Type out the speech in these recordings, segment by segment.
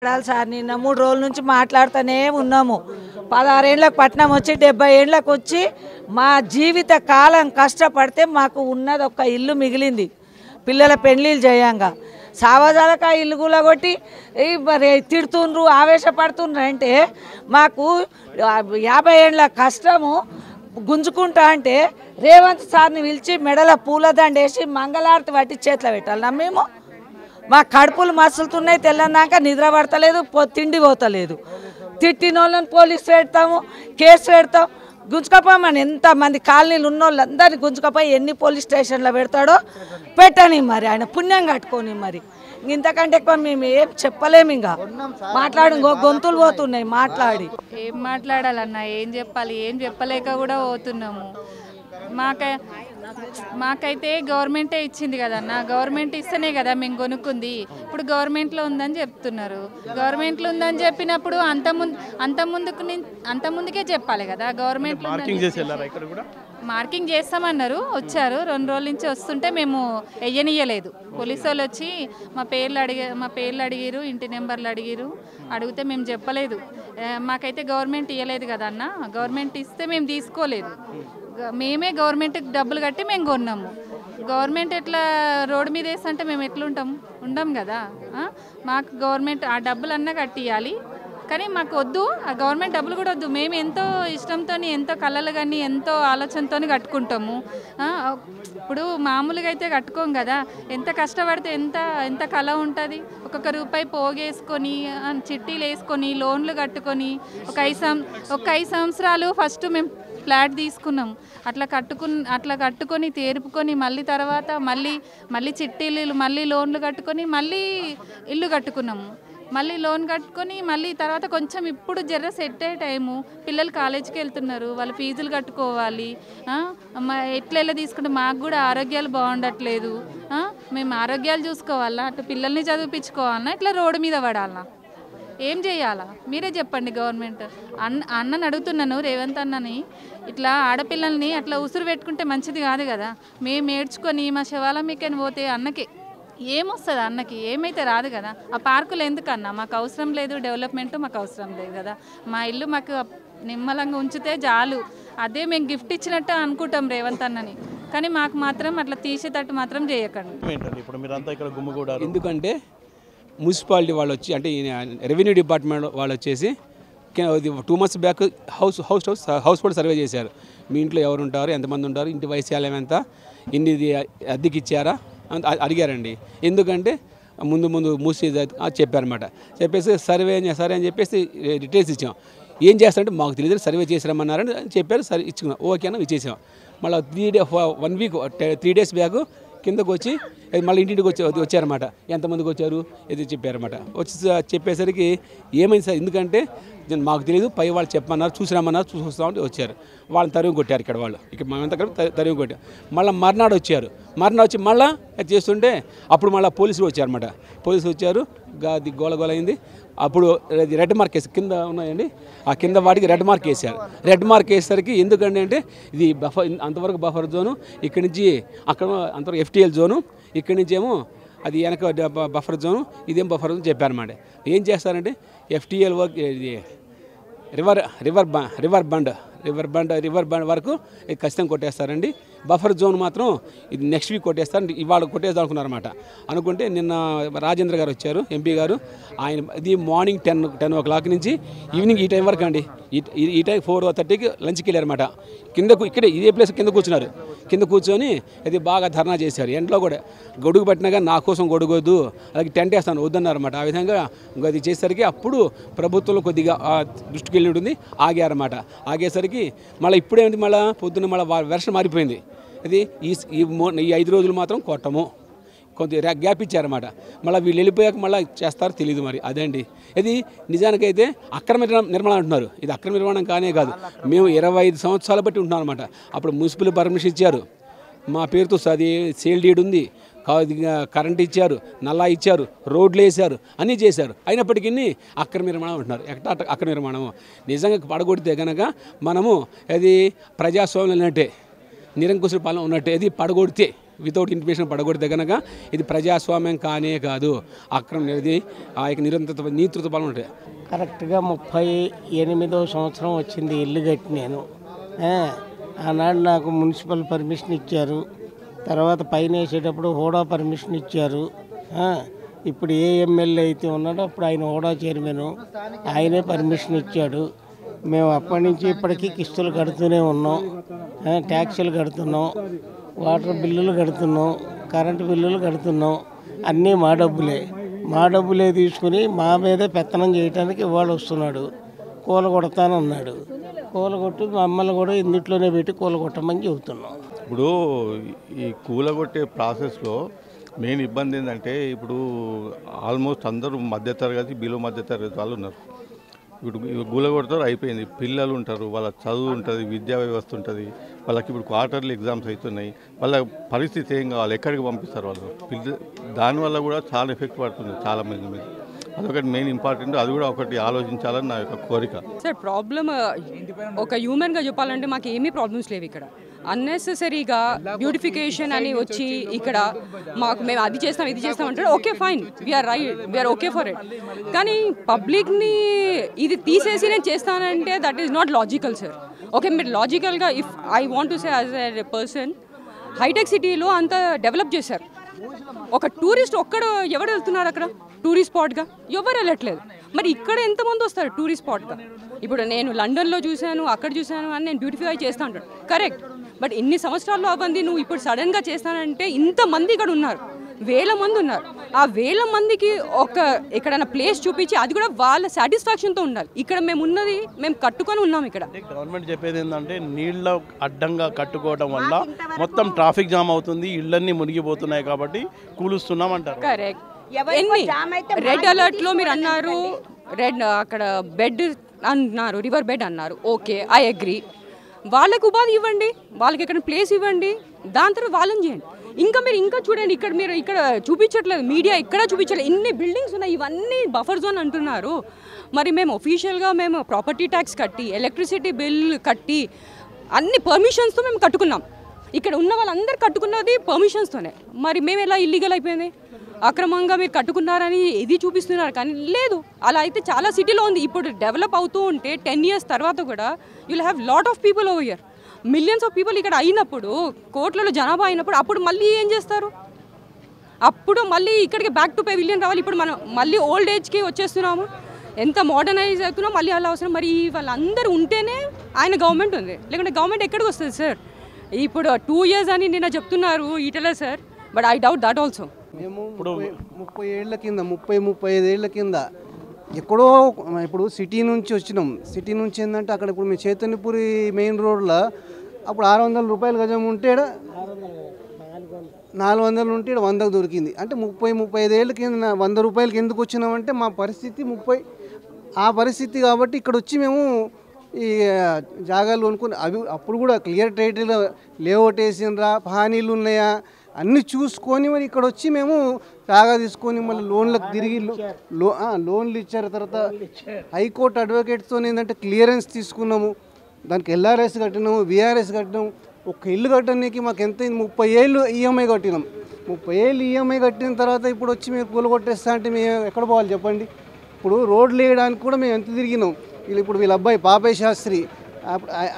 Sir నిన్న 3 రోజుల నుంచి మాట్లాడుతూనే ఉన్నాము. 16 ఏళ్ళకు పట్నం వచ్చి 70 ఏళ్ళకు వచ్చి మా జీవిత కాలం కష్టపడితే మాకు ఉన్నది ఒక ఇల్లు మిగిలింది. పిల్లల పెళ్ళిళ్ళు చేయంగా సావజాలక ఇల్లు కూలగొట్టి మరి తిడుతుండ్రు, ఆవేశపడుతుండ్రు. అంటే మాకు 50 ఏళ్ళ కష్టము గుంజుకుంటా అంటే రేవంత్ సార్ని పిలిచి మెడల పూలదండేసి మంగళారతి పట్టి చేతిలో పెట్టాలన్నా మేము? మా కడుపులు మసులుతున్నాయి, తెల్లన్నాక నిద్ర పడతలేదు, తిండి పోతలేదు. తిట్టిన వాళ్ళని పోలీసు పెడతాము, కేసు పెడతాం. గుంజుకపోమని ఎంతమంది కాలనీలు ఉన్న వాళ్ళందరినీ గుంజుకపోయి ఎన్ని పోలీస్ స్టేషన్లో పెడతాడో పెట్టని, మరి ఆయన పుణ్యం కట్టుకొని. మరి ఇంతకంటే ఎక్కువ మేము ఏం చెప్పలేము. ఇంకా మాట్లాడి గొంతులు పోతున్నాయి మాట్లాడి. ఏం మాట్లాడాలన్నా, ఏం చెప్పాలి, ఏం చెప్పలేక కూడా పోతున్నాము. మాకైతే గవర్నమెంటే ఇచ్చింది కదన్న, గవర్నమెంట్ ఇస్తేనే కదా మేము కొనుక్కుంది. ఇప్పుడు గవర్నమెంట్లో ఉందని చెప్తున్నారు. గవర్నమెంట్లో ఉందని చెప్పినప్పుడు అంత ముందుకే చెప్పాలి కదా. గవర్నమెంట్ మార్కింగ్ చేస్తామన్నారు, వచ్చారు. 2 రోజుల నుంచి వస్తుంటే మేము వెయ్యనియలేదు. పోలీసు వాళ్ళు వచ్చి మా పేర్లు అడిగారు, ఇంటి నెంబర్లు అడిగితే మేము చెప్పలేదు. మాకైతే గవర్నమెంట్ ఇవ్వలేదు కదా అన్న. గవర్నమెంట్ ఇస్తే మేము తీసుకోలేదు. మేమే గవర్నమెంట్కి డబ్బులు కట్టి మేము కొన్నాము. గవర్నమెంట్ ఎట్లా రోడ్డు మీద వేస్తుంటే మేము ఎట్లుంటాం? ఉండం కదా. మాకు గవర్నమెంట్ ఆ డబ్బులన్నా కట్టియాలి, కానీ మాకు వద్దు. ఆ గవర్నమెంట్ డబ్బులు కూడా వద్దు. మేము ఎంతో ఇష్టంతో, ఎంతో కళలు కానీ ఎంతో ఆలోచనతో కట్టుకుంటాము. ఇప్పుడు మామూలుగా అయితే కట్టుకోం కదా. ఎంత కష్టపడితే ఎంత కళ ఉంటుంది. ఒక్కొక్క రూపాయి పోగేసుకొని, చిట్టీలు వేసుకొని, లోన్లు కట్టుకొని, ఒక 5 సంవత్సరాలు ఫస్ట్ మేము ఫ్లాట్ తీసుకున్నాం. అట్లా కట్టుకొని తేరుపుకొని మళ్ళీ తర్వాత మళ్ళీ చిట్టీలు, మళ్ళీ లోన్లు కట్టుకొని మళ్ళీ ఇల్లు కట్టుకున్నాము. మళ్ళీ లోన్ కట్టుకొని మళ్ళీ తర్వాత కొంచెం ఇప్పుడు జర్ర సెట్ అయ్యే టైము. పిల్లలు కాలేజీకి వెళ్తున్నారు, వాళ్ళ ఫీజులు కట్టుకోవాలి. ఎట్లా తీసుకుంటే మాకు కూడా ఆరోగ్యాలు బాగుండట్లేదు. మేము ఆరోగ్యాలు చూసుకోవాలా, అటు పిల్లల్ని చదివించుకోవాలన్నా, ఇట్లా రోడ్డు మీద పడాలన్నా, ఏం చేయాలా మీరే చెప్పండి. గవర్నమెంట్ అన్నని అడుగుతున్నాను, రేవంత్ అన్నని, ఇట్లా ఆడపిల్లల్ని అట్లా ఉసురు పెట్టుకుంటే మంచిది కాదు కదా. మేము ఏడ్చుకొని మా శవాల మీకని పోతే అన్నకి ఏమొస్తుంది? అన్నకి ఏమైతే రాదు కదా. ఆ పార్కులు ఎందుకన్నా? మాకు అవసరం లేదు, డెవలప్మెంట్ మాకు అవసరం లేదు కదా. మా ఇల్లు మాకు నిమ్మలంగా ఉంచితే చాలు. అదే మేము గిఫ్ట్ ఇచ్చినట్టు అనుకుంటాం రేవంత్ అన్నని, కానీ మాకు మాత్రం అట్లా తీసేటట్టు మాత్రం చేయకండి. ఎందుకంటే మున్సిపాలిటీ వాళ్ళు వచ్చి, అంటే రెవెన్యూ డిపార్ట్మెంట్ వాళ్ళు వచ్చేసి 2 months back house hold survey చేశారు. మీ ఇంట్లో ఎవరు ఉంటారు, ఎంతమంది ఉంటారు, ఇంటి వైశాల్యం ఎంత, ఇన్ని అద్దెకి ఇచ్చారా అని అడిగారండి. ఎందుకంటే ముందు మూసి చెప్పారన్నమాట. చెప్పేసి సర్వే అని చెప్పేసి డీటెయిల్స్ ఇచ్చాం. ఏం చేస్తారంటే మాకు తెలియదు, సర్వే చేసిరమ్మన్నారని చెప్పారు. సరే ఇచ్చుకున్నాం, ఓకేనా ఇచ్చేసాం. మళ్ళీ 1 week 3 days బ్యాక్ కిందకు వచ్చి మళ్ళీ ఇంటికి వచ్చారన్నమాట. ఎంతమందికి వచ్చారు ఇది చెప్పారన్నమాట. వచ్చి చెప్పేసరికి ఏమైంది సార్, ఎందుకంటే మాకు తెలియదు, పై వాళ్ళు చెప్పమన్నారు, చూసిరామన్నారు, చూస్తామంటే వచ్చారు. వాళ్ళని తరివి కొట్టారు. ఇక్కడ వాళ్ళు మేమంతా తరివి కొట్టారు. మళ్ళీ మర్నాడు వచ్చారు. వచ్చి మళ్ళీ చేస్తుంటే అప్పుడు మళ్ళీ పోలీసులు వచ్చారన్నమాట. పోలీసులు వచ్చారు, అది గోల అయింది. అప్పుడు రెడ్ మార్క్ వేసి కింద ఉన్నాయండి, ఆ కింద వాటికి రెడ్ మార్క్ వేసారు. రెడ్ మార్క్ వేసేసరికి ఎందుకంటే అంటే ఇది అంతవరకు బఫర్ జోను, ఇక్కడి నుంచి అక్కడ అంతవరకు FTL జోను, ఇక్కడి నుంచి ఏమో అది వెనక బఫర్ జోను, ఇదేం బఫర్ జోన్ చెప్పారన్నమాట. ఏం చేస్తారంటే FTL వర్క్ ఇది రివర్ బండ్ వరకు ఖచ్చితంగా కొట్టేస్తారండి. బఫర్ జోన్ మాత్రం ఇది నెక్స్ట్ వీక్ కొట్టేస్తారు. ఇవాళ కొట్టేద్దాం అనుకున్నారన్నమాట. అనుకుంటే నిన్న రాజేంద్ర గారు వచ్చారు, MP గారు. ఆయన ఇది మార్నింగ్ 10 o'clock నుంచి ఈవినింగ్ ఈ టైం వరకు అండి. ఈ టైం 4:30కి లంచ్కి వెళ్ళారన్నమాట. ఇక్కడే ఇదే ప్లేస్ కింద కూర్చున్నారు. కింద కూర్చొని అది బాగా ధర్నా చేశారు. ఎంట్లో కూడా గొడుగు పట్టినా కానీ నా కోసం గొడుగొద్దు, అలాగే టెంట్ వేస్తాను వద్దన్నారన్నమాట. ఆ విధంగా అది చేసేసరికి అప్పుడు ప్రభుత్వంలో కొద్దిగా దృష్టికి వెళ్ళి ఉంటుంది, ఆగారన్నమాట. ఆగేసరికి మళ్ళీ ఇప్పుడేమిటి, మళ్ళీ పొద్దున్న మళ్ళీ వెర్షన్ మారిపోయింది. అది ఈ 5 రోజులు మాత్రం కొట్టము, కొద్దిగా గ్యాప్ ఇచ్చారన్నమాట. మళ్ళీ వీళ్ళు వెళ్ళిపోయాక మళ్ళీ చేస్తారో తెలియదు. మరి అదండి ఇది. నిజానికైతే అక్రమ నిర్మాణం అంటున్నారు. ఇది అక్రమ నిర్మాణం కానే కాదు. మేము 25 సంవత్సరాలు బట్టి ఉంటున్నాం అనమాట. అప్పుడు మున్సిపల్ పర్మిషన్ ఇచ్చారు, మా పేరుతో అది సేల్ డీడ్ ఉంది, కరెంట్ ఇచ్చారు, నల్లా ఇచ్చారు, రోడ్లు వేశారు, అన్నీ చేశారు. అయినప్పటికీ అక్రమ నిర్మాణం అంటున్నారు. ఎక్కడ అక్రమ నిర్మాణము? నిజంగా పడగొడితే కనుక మనము అది ప్రజాస్వామ్యం అంటే నిరంకుశ పాలన ఉన్నట్టే. ఇది పడగొడితే వితౌట్ ఇంటిమేషన్ పడగొడితే కనుక ఇది ప్రజాస్వామ్యం కానే కాదు, అక్రమం. ఇది ఆ యొక్క నేతృత్వ పాలన ఉంటాయి. కరెక్ట్గా 38వ సంవత్సరం వచ్చింది ఇల్లు కట్టి నేను. ఆనాడు నాకు మున్సిపల్ పర్మిషన్ ఇచ్చారు, తర్వాత పైన వేసేటప్పుడు హోడా పర్మిషన్ ఇచ్చారు. ఇప్పుడు ఏ ఎమ్మెల్యే అయితే ఉన్నాడో అప్పుడు ఆయన హోడా చైర్మన్, ఆయనే పర్మిషన్ ఇచ్చాడు. మేము అప్పటి నుంచి ఇప్పటికీ కిస్తులు కడుతూనే ఉన్నాం, ట్యాక్సులు కడుతున్నాం, వాటర్ బిల్లులు కడుతున్నాం, కరెంటు బిల్లులు కడుతున్నాం. అన్నీ మా డబ్బులే తీసుకుని మా మీదే పెత్తనం చేయడానికి ఇవాళ వస్తున్నాడు. కూలగొడతానన్నాడు, కూలగొట్టి మమ్మల్ని కూడా ఇందుట్లోనే పెట్టి కూలగొట్టమని చెబుతున్నాం. ఇప్పుడు ఈ కూలగొట్టే ప్రాసెస్లో మెయిన్ ఇబ్బంది ఏంటంటే, ఇప్పుడు ఆల్మోస్ట్ అందరూ మధ్యతరగతి బిలో మధ్యతరగతి వాళ్ళు ఉన్నారు. ఇప్పుడు కూలగొడతారు, అయిపోయింది. పిల్లలు ఉంటారు, వాళ్ళ చదువు ఉంటుంది, విద్యా వ్యవస్థ ఉంటుంది, వాళ్ళకి ఇప్పుడు క్వార్టర్లీ ఎగ్జామ్స్ అవుతున్నాయి. వాళ్ళ పరిస్థితి ఏం కావాలి, ఎక్కడికి పంపిస్తారు వాళ్ళు? దానివల్ల కూడా చాలా ఎఫెక్ట్ పడుతుంది చాలా మంది మీద. అదొకటి మెయిన్ ఇంపార్టెంట్, అది కూడా ఒకటి ఆలోచించాలని నా యొక్క కోరిక. సార్ ప్రాబ్లమ్ ఒక హ్యూమన్గా చెప్పాలంటే మాకు ఏమీ ప్రాబ్లమ్స్ లేవు ఇక్కడ. అన్నెసెసరీగా బ్యూటిఫికేషన్ అని వచ్చి ఇక్కడ మాకు మేము అది చేస్తాం ఇది చేస్తాం అంటే okay fine, we are okay for it. కానీ పబ్లిక్ని ఇది తీసేసి నేను చేస్తానంటే that is not logical sir. Okay, మీరు లాజికల్గా if I want to say as a person, hitech సిటీలో అంత డెవలప్ చేశారు. ఒక టూరిస్ట్ ఎవరు వెళ్తున్నారు అక్కడ టూరిస్ట్ స్పాట్గా? ఎవరు వెళ్ళట్లేదు. మరి ఇక్కడ ఎంతమంది వస్తారు టూరిస్ట్ స్పాట్గా? ఇప్పుడు నేను లండన్లో చూశాను, అక్కడ చూశాను అని నేను బ్యూటిఫై చేస్తా ఉంటాను, కరెక్ట్. బట్ ఇన్ని సంవత్సరాల్లో అవ్వంది నువ్వు ఇప్పుడు సడన్గా చేస్తానంటే ఇంతమంది ఇక్కడ ఉన్నారు, వేల మంది ఉన్నారు. ఆ వేల మందికి ఎక్కడైనా ప్లేస్ చూపించి అది కూడా వాళ్ళ సాటిస్ఫాక్షన్తో ఉండాలి. ఇక్కడ మేము ఉన్నది మేము కట్టుకొని ఉన్నాం. ఇక్కడ గవర్నమెంట్ చెప్పేది ఏంటంటే నీళ్ళ అడ్డంగా కట్టుకోవడం వల్ల మొత్తం ట్రాఫిక్ జామ్ అవుతుంది, ఇళ్ళన్నీ మునిగిపోతున్నాయి కాబట్టి కూలుస్తున్నాం అంటారు. కరెక్ట్. ఎన్ని రెడ్ అలర్ట్లో మీరు అన్నారు, అక్కడ బెడ్ అన్నారు, రివర్ బెడ్ అన్నారు, ఓకే ఐ అగ్రీ. వాళ్ళకి ఉపాధి ఇవ్వండి, వాళ్ళకి ఎక్కడ ప్లేస్ ఇవ్వండి, దాని తర్వాత వాళ్ళని చేయండి. మీరు ఇంకా చూడండి, మీరు ఇక్కడ చూపించట్లేదు, మీడియా ఇక్కడ చూపించట్లేదు, ఇన్ని బిల్డింగ్స్ ఉన్నాయి, ఇవన్నీ బఫర్ జోన్ అంటున్నారు. మరి మేము ఒఫీషియల్గా మేము ప్రాపర్టీ ట్యాక్స్ కట్టి, ఎలక్ట్రిసిటీ బిల్ కట్టి, అన్ని పర్మిషన్స్తో మేము కట్టుకున్నాం. ఇక్కడ ఉన్న వాళ్ళందరూ కట్టుకున్నది పర్మిషన్స్తోనే. మరి మేము ఎలా ఇల్లీగల్ అయిపోయింది? అక్రమంగా మీరు కట్టుకున్నారని ఇది చూపిస్తున్నారు, కానీ లేదు. అలా అయితే చాలా సిటీలో ఉంది. ఇప్పుడు డెవలప్ అవుతూ ఉంటే 10 years తర్వాత కూడా you'll have lot of people over here. Millions of people ఇక్కడ అయినప్పుడు, కోట్లలో జనాభా అయినప్పుడు అప్పుడు మళ్ళీ ఏం చేస్తారు? అప్పుడు మళ్ళీ ఇక్కడికి బ్యాక్ టు పెవిలియన్ రావాలి. ఇప్పుడు మనం మళ్ళీ ఓల్డ్ ఏజ్కి వచ్చేస్తున్నాము, ఎంత మోడర్నైజ్ అవుతున్నాం, మళ్ళీ అలా అవసరం. మరి వాళ్ళందరూ ఉంటేనే ఆయన గవర్నమెంట్ ఉంది, లేకుంటే గవర్నమెంట్ ఎక్కడికి వస్తుంది సార్? ఇప్పుడు 2 years అని నిన్న చెప్తున్నారు ఈటలే sir, but I doubt that also. మేము 30 ఏళ్ల కింద 35 ఏళ్ల కింద ఎక్కడో ఇప్పుడు సిటీ నుంచి వచ్చినాం. సిటీ నుంచి ఏంటంటే అక్కడ ఇప్పుడు మీ చైతన్యపురి మెయిన్ రోడ్లో అప్పుడు 600 రూపాయలు గజం ఉంటే 400 ఉంటే 100కు దొరికింది. అంటే 35 ఏళ్ళ కింద 100 రూపాయలకి ఎందుకు వచ్చినామంటే మా పరిస్థితి 30 ఆ పరిస్థితి. కాబట్టి ఇక్కడ వచ్చి మేము ఈ జాగాలు కొనుక్కొని అప్పుడు కూడా క్లియర్ టైటిల్ లేఅవుట్ వేసినరా, హానీలు ఉన్నాయా అన్నీ చూసుకొని మరి ఇక్కడ వచ్చి మేము జాగా తీసుకొని మళ్ళీ లోన్లకు తిరిగి లోన్లు ఇచ్చారు. తర్వాత హైకోర్టు అడ్వకేట్స్తో ఏంటంటే క్లియరెన్స్ తీసుకున్నాము, దానికి ఎల్ఆర్ఎస్ కట్టినాము, విఆర్ఎస్ కట్టినాము. ఒక ఇల్లు కట్టడానికి మాకు ఎంత 30 ఏళ్ళు ఈఎంఐ కట్టినాం. 30 ఏళ్ళు ఈఎంఐ కట్టిన తర్వాత ఇప్పుడు వచ్చి మీరు కూలగొట్టేస్తా అంటే మేము ఎక్కడ పోవాలి చెప్పండి? ఇప్పుడు రోడ్లు వేయడానికి కూడా మేము ఎంత తిరిగినాం. ఇప్పుడు వీళ్ళ అబ్బాయి పాపయ్య శాస్త్రి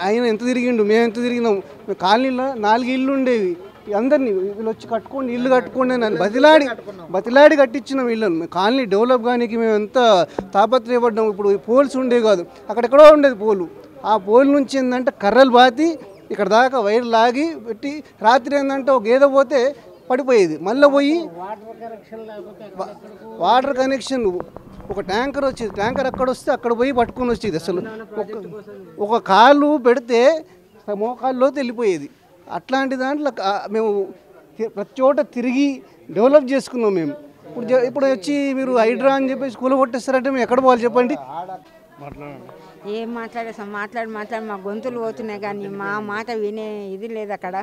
ఆయన ఎంత తిరిగిండు, మేము ఎంత తిరిగినాం. కాలనీలో 4 ఇళ్ళు ఉండేవి, అందరినీ వీళ్ళు వచ్చి కట్టుకోండి, ఇల్లు కట్టుకోండి అని బతిలాడి కట్టించినాం ఇళ్ళను. కాలనీ డెవలప్ కానీ మేము ఎంత తాపత్రయపడ్డాం. ఇప్పుడు పోల్స్ ఉండేవి కాదు, అక్కడెక్కడో ఉండేది పోలు. ఆ పోల్ నుంచి ఏంటంటే కర్రలు బాతి ఇక్కడ దాకా వైర్ లాగి పెట్టి రాత్రి ఏంటంటే ఒక గేదె పోతే పడిపోయేది, మళ్ళీ పోయి వాటర్ కనెక్షన్ ఒక ట్యాంకర్ వచ్చేది, ట్యాంకర్ అక్కడ వస్తే అక్కడ పోయి పట్టుకొని వచ్చేది. అసలు ఒక కాలు పెడితే మోకాల్లో వెళ్ళిపోయేది. అట్లాంటి దాంట్లో మేము ప్రతి చోట తిరిగి డెవలప్ చేసుకున్నాం మేము. ఇప్పుడు వచ్చి మీరు హైడ్రా అని చెప్పేసి కూలగొట్టేస్తారంటే మేము ఎక్కడ పోవాలి చెప్పండి? ఏం మాట్లాడేస్తాం, మాట్లాడి మా గొంతులు పోతున్నాయి, కానీ మా మాట వినే ఇది లేదు అక్కడ.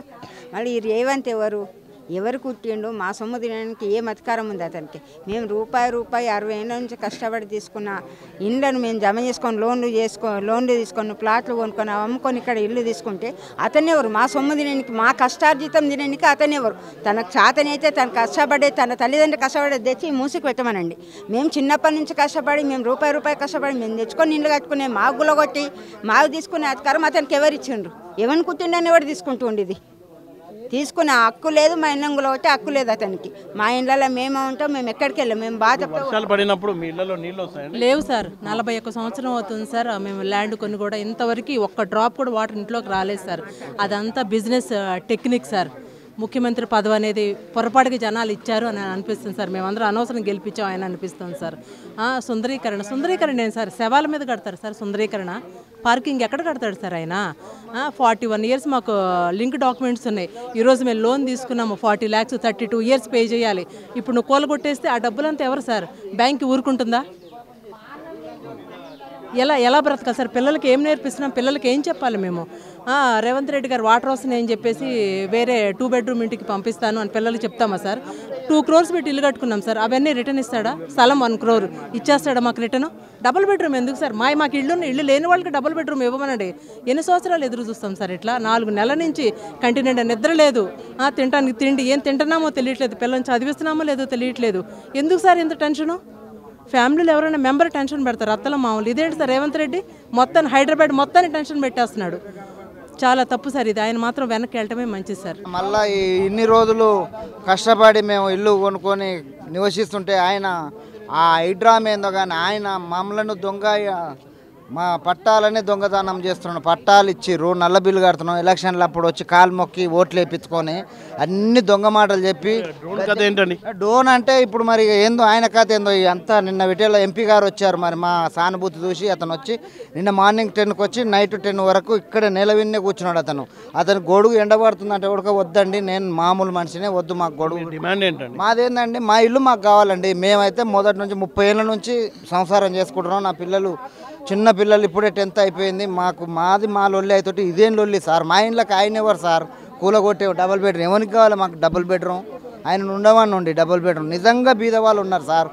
మళ్ళీ ఈ రేవంత్ ఎవరు? ఎవరు కుట్టిండు మా సొమ్ము తినడానికి ఏం అధికారం ఉంది అతనికి? మేము రూపాయి 60 ఏళ్ళ నుంచి కష్టపడి తీసుకున్న ఇండ్లను మేము జమ చేసుకొని లోన్లు తీసుకొని ప్లాట్లు కొనుక్కొని అమ్ముకొని ఇక్కడ ఇల్లు తీసుకుంటే అతనెవరు? మా సొమ్ము తినడానికి మా కష్టార్జితం తినడానికి అతనెవరు? తనకు చేతనైతే తను కష్టపడే తన తల్లిదండ్రులు కష్టపడే తెచ్చి మూసికి పెట్టమనండి. మేము చిన్నప్పటి నుంచి కష్టపడి మేము రూపాయి కష్టపడి మేము తెచ్చుకొని ఇల్లు కట్టుకునే మాకు గులగొట్టి మాకు తీసుకునే అధికారం అతనికి ఎవరు ఇచ్చిండ్రు? ఎవరిని కుట్టిండని ఎవరు తీసుకుంటూ ఉండేది? తీసుకునే హక్కు లేదు, మా ఇళ్ళంగులో ఒకటి హక్కు లేదు అతనికి. మా ఇళ్ళలో మేము ఉంటాం, మేము ఎక్కడికి వెళ్ళాం, మేము వర్షాలు పడినప్పుడు మీ ఇళ్ళలో నీళ్ళు వస్తాయండి? లేవు సార్, 41 సంవత్సరం అవుతుంది సార్ మేము ల్యాండ్ కొని కూడా ఇంతవరకు ఒక్క డ్రాప్ కూడా వాటర్ ఇంట్లోకి రాలేదు సార్. అదంతా బిజినెస్ టెక్నిక్ సార్. ముఖ్యమంత్రి పదవి అనేది పొరపాటుగా జనాలు ఇచ్చారు అని అనిపిస్తుంది సార్. మేమందరం అనవసరం గెలిపించాం ఆయన అనిపిస్తుంది సార్. సుందరీకరణ ఏంటి సార్? శవాల మీద కడతారు సార్ సుందరీకరణ? పార్కింగ్ ఎక్కడ కడతాడు సార్ ఆయన? 41 ఇయర్స్ మాకు లింక్ డాక్యుమెంట్స్ ఉన్నాయి. ఈరోజు మేము లోన్ తీసుకున్నాము 40 lakhs, 32 years పే చేయాలి. ఇప్పుడు నువ్వు కూలగొట్టేస్తే ఆ డబ్బులంతా ఎవరు సార్? బ్యాంక్కి ఊరుకుంటుందా? ఎలా బ్రతకాలి సార్? పిల్లలకి ఏం నేర్పిస్తున్నాం? పిల్లలకి ఏం చెప్పాలి మేము? రేవంత్ రెడ్డి గారు వాటర్ వస్తున్నాయి అని చెప్పేసి వేరే 2 bedroom ఇంటికి పంపిస్తాను అని పిల్లలకి చెప్తామా సార్? 2 crores పెట్టి ఇల్లు కట్టుకున్నాం సార్, అవన్నీ రిటర్న్ ఇస్తాడా? స్థలం 1 crore ఇచ్చేస్తాడా మాకు రిటర్న్? డబుల్ బెడ్రూమ్ ఎందుకు సార్? మాకు ఇల్లు లేని వాళ్ళకి డబుల్ బెడ్రూమ్ ఇవ్వమనండి. ఎన్ని సంవత్సరాలు ఎదురు చూస్తాం సార్ ఇట్లా? 4 నెలల నుంచి కంటి నిండా నిద్ర లేదు, తినడానికి తిండి ఏం తింటున్నామో తెలియట్లేదు, పిల్లల్ని చదివిస్తున్నామో లేదో తెలియట్లేదు. ఎందుకు సార్ ఇంత టెన్షను? ఫ్యామిలీలో ఎవరైనా మెంబర్ టెన్షన్ పెడతారు, అత్తల మామూలు. ఇదేంటి సార్ రేవంత్ రెడ్డి మొత్తాన్ని హైదరాబాద్ మొత్తాన్ని టెన్షన్ పెట్టేస్తున్నాడు. చాలా తప్పు సార్ ఇది. ఆయన మాత్రం వెనక్కి వెళ్ళటమే మంచిది సార్. మళ్ళీ ఇన్ని రోజులు కష్టపడి మేము ఇల్లు కొనుక్కొని నివసిస్తుంటే ఆయన ఆ హైడ్రామా ఏందో కానీ ఆయన మమ్మల్ని మా పట్టాలని దొంగతనం చేస్తున్నాడు. పట్టాలు ఇచ్చిర్రు, నల్ల బిల్లు కడుతున్నాం, ఎలక్షన్లు అప్పుడు వచ్చి కాలు మొక్కి ఓట్లు వేయించుకొని అన్ని దొంగ మాటలు చెప్పి డోన్ అంటే ఇప్పుడు మరి ఏందో ఆయన కథ ఏందో అంతా. నిన్న విటేలో ఎంపీ గారు వచ్చారు, మరి మా సానుభూతి చూసి అతను వచ్చి నిన్న మార్నింగ్ 10కి వచ్చి నైట్ 10 వరకు ఇక్కడ నెలవిన్నే కూర్చున్నాడు. అతను గొడుగు ఎండబడుతుందంటే ఉడక వద్దండి, నేను మామూలు మనిషినే, వద్దు మాకు గొడుగు. డిమాండ్ ఏంటండి? మాదేందండి, మా ఇల్లు మాకు కావాలండి. మేమైతే మొదటి నుంచి 30 ఏళ్ళ నుంచి సంసారం చేసుకుంటున్నాం. నా పిల్లలు చిన్న పిల్లలు ఇప్పుడే 10th అయిపోయింది. మా లొల్లి అవుతుంటే ఇదేం లొల్లి సార్? మా ఇంట్లోకి ఆయన ఎవరు సార్? కూలగొట్టే డబుల్ బెడ్రూమ్ ఎవరికి కావాలి? మాకు డబుల్ బెడ్రూమ్ ఆయన ఉండవాడి డబుల్ బెడ్రూమ్. నిజంగా బీదవాళ్ళు ఉన్నారు సార్,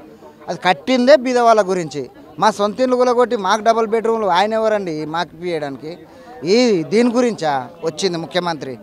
అది కట్టిందే బీదవాళ్ళ గురించి. మా సొంత ఇల్లు కూలగొట్టి మాకు డబుల్ బెడ్రూమ్లు ఆయన ఎవరండి మాకు ఇప్పించడానికి? దీని గురించా వచ్చింది ముఖ్యమంత్రి?